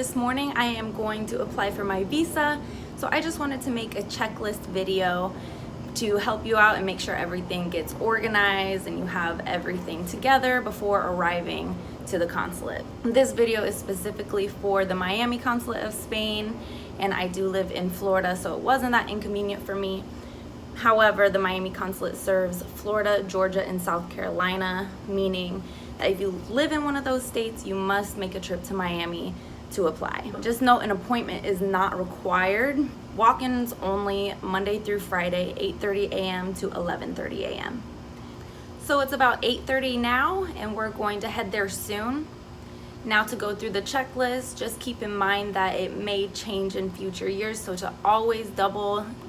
this morning I am going to apply for my visa, so I just wanted to make a checklist video to help you out and make sure everything gets organized and you have everything together before arriving to the consulate. This video is specifically for the Miami Consulate of Spain, and I do live in Florida, so it wasn't that inconvenient for me. However, the Miami Consulate serves Florida, Georgia, and South Carolina, meaning that if you live in one of those states, you must make a trip to Miami to apply. Just note, an appointment is not required. Walk-ins only, Monday through Friday, 8:30 a.m. to 11:30 a.m. So it's about 8:30 now, and we're going to head there soon. Now, to go through the checklist, just keep in mind that it may change in future years, so to always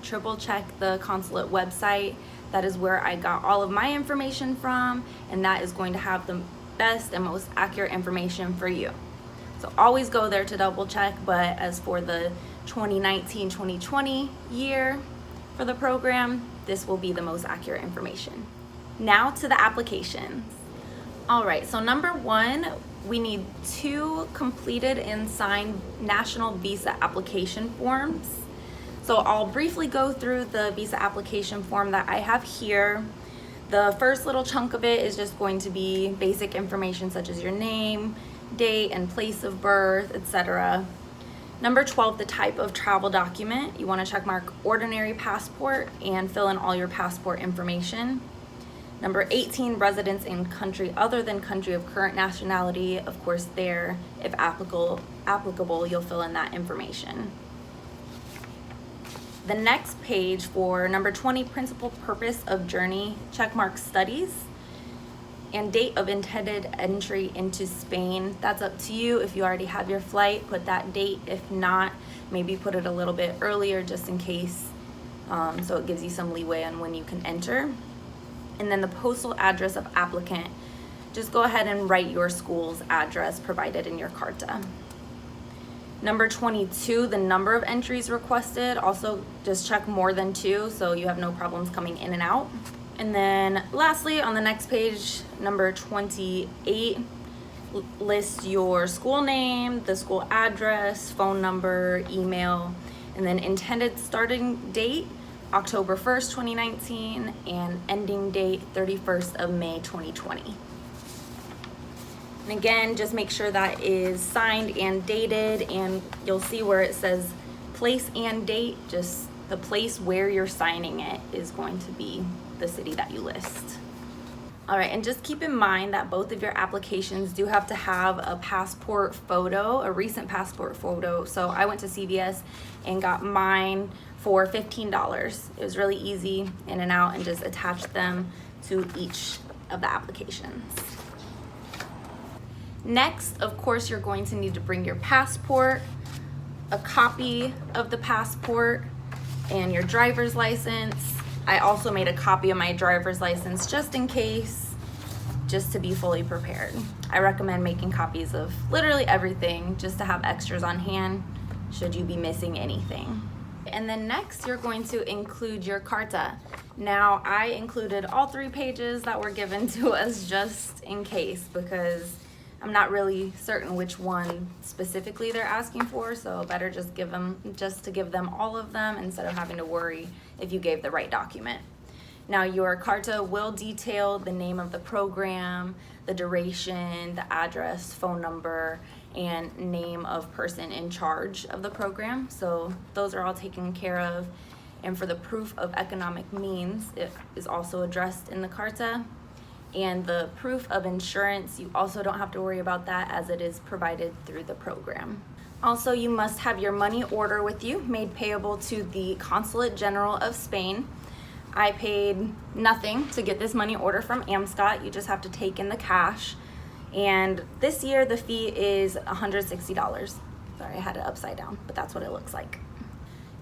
triple check the consulate website. That is where I got all of my information from, and that is going to have the best and most accurate information for you. So always go there to double check, but as for the 2019-2020 year for the program, this will be the most accurate information. Now to the applications. All right, so number one, we need 2 completed and signed national visa application forms. So I'll briefly go through the visa application form that I have here. The first little chunk of it is just going to be basic information such as your name, date, and place of birth, etc. Number 12, the type of travel document. You want to check mark ordinary passport and fill in all your passport information. Number 18, residence in country other than country of current nationality. Of course, there, if applicable, you'll fill in that information. The next page for number 20, principal purpose of journey, checkmark studies, and date of intended entry into Spain. That's up to you. If you already have your flight, put that date. If not, maybe put it a little bit earlier just in case, so it gives you some leeway on when you can enter. And then the postal address of applicant, just go ahead and write your school's address provided in your carta. Number 22, the number of entries requested. Also just check more than 2 so you have no problems coming in and out. And then lastly, on the next page, number 28, list your school name, the school address, phone number, email, and then intended starting date, October 1st, 2019, and ending date, 31st of May, 2020. And again, just make sure that is signed and dated, and you'll see where it says place and date, just the place where you're signing it is going to be the city that you list. All right, and just keep in mind that both of your applications do have to have a passport photo, a recent passport photo. So I went to CVS and got mine for $15. It was really easy, in and out, and just attached them to each of the applications. Next, of course, you're going to need to bring your passport, a copy of the passport, and your driver's license. I also made a copy of my driver's license just in case, just to be fully prepared. I recommend making copies of literally everything just to have extras on hand should you be missing anything. And then next, you're going to include your carta. Now, I included all 3 pages that were given to us just in case, because I'm not really certain which one specifically they're asking for, so better just give them all of them instead of having to worry if you gave the right document. Now, your carta will detail the name of the program, the duration, the address, phone number, and name of person in charge of the program. So those are all taken care of. And for the proof of economic means, it is also addressed in the carta. And the proof of insurance, you also don't have to worry about that as it is provided through the program. Also, you must have your money order with you, made payable to the Consulate General of Spain. I paid nothing to get this money order from AmScot. You just have to take in the cash. And this year the fee is $160. Sorry, I had it upside down, but that's what it looks like.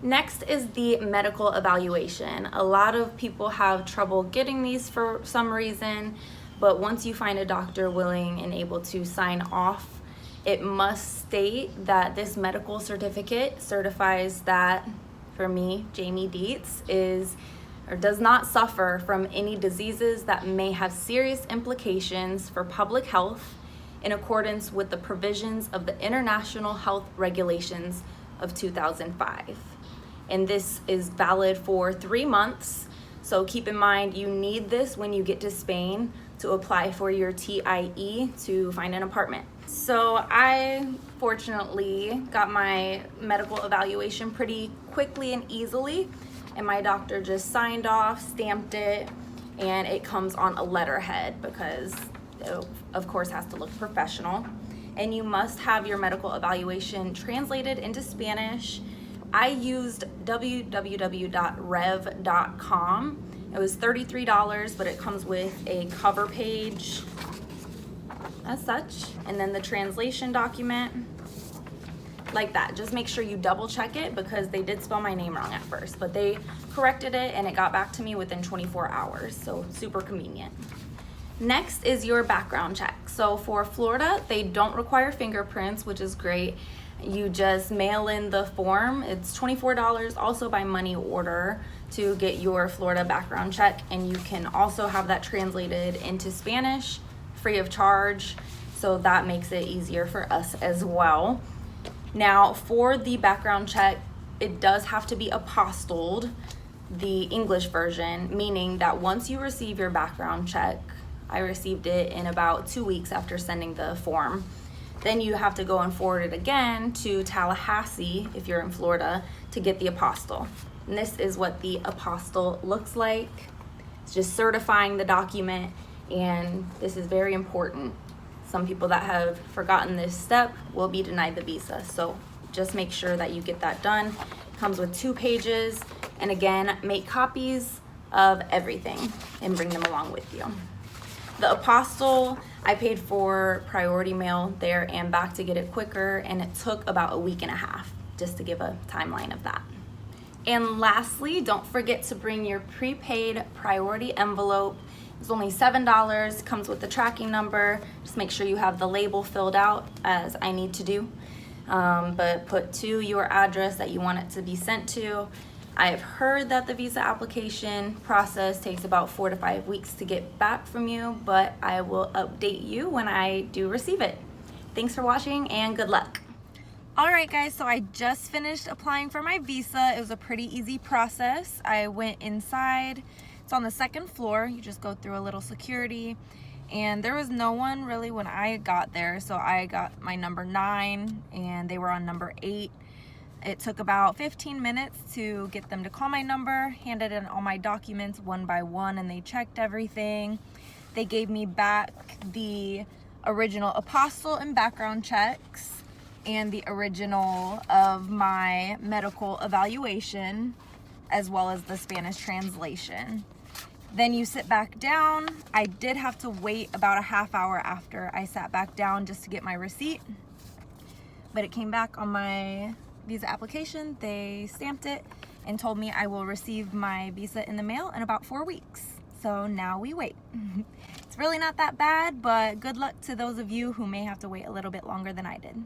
Next is the medical evaluation. A lot of people have trouble getting these for some reason, but once you find a doctor willing and able to sign off, it must state that this medical certificate certifies that, for me, Jamie Dietz, does not suffer from any diseases that may have serious implications for public health in accordance with the provisions of the International Health Regulations of 2005. And this is valid for 3 months. So keep in mind, you need this when you get to Spain to apply for your TIE to find an apartment. So I fortunately got my medical evaluation pretty quickly and easily, and my doctor just signed off, stamped it, and it comes on a letterhead because it, of course, has to look professional. And you must have your medical evaluation translated into Spanish. I used www.rev.com. It was $33, but it comes with a cover page as such, and then the translation document like that. Just make sure you double check it because they did spell my name wrong at first, but they corrected it and it got back to me within 24 hours, so super convenient. Next is your background check. So for Florida, they don't require fingerprints, which is great. You just mail in the form. It's $24 also by money order to get your Florida background check, and you can also have that translated into Spanish free of charge, so that makes it easier for us as well. Now for the background check, it does have to be apostilled, the English version, meaning that once you receive your background check, I received it in about 2 weeks after sending the form, then you have to go and forward it again to Tallahassee if you're in Florida to get the apostille. And this is what the apostille looks like. It's just certifying the document, and this is very important. Some people that have forgotten this step will be denied the visa, so just make sure that you get that done. It comes with 2 pages, and again, make copies of everything and bring them along with you. The apostille, I paid for priority mail there and back to get it quicker, and it took about a week and a half, just to give a timeline of that. And lastly, don't forget to bring your prepaid priority envelope. It's only $7, comes with the tracking number. Just make sure you have the label filled out, as I need to do. But put to your address that you want it to be sent to. I have heard that the visa application process takes about 4 to 5 weeks to get back from you, but I will update you when I do receive it. Thanks for watching and good luck. Alright guys, so I just finished applying for my visa. It was a pretty easy process. I went inside. It's on the 2nd floor. You just go through a little security, and there was no one really when I got there, so I got my number 9 and they were on number 8. It took about 15 minutes to get them to call my number, handed in all my documents one by one, and they checked everything. They gave me back the original apostille and background checks and the original of my medical evaluation, as well as the Spanish translation. Then you sit back down. I did have to wait about a half hour after I sat back down just to get my receipt, but it came back on my visa application. They stamped it and told me I will receive my visa in the mail in about 4 weeks. So now we wait. It's really not that bad, but good luck to those of you who may have to wait a little bit longer than I did.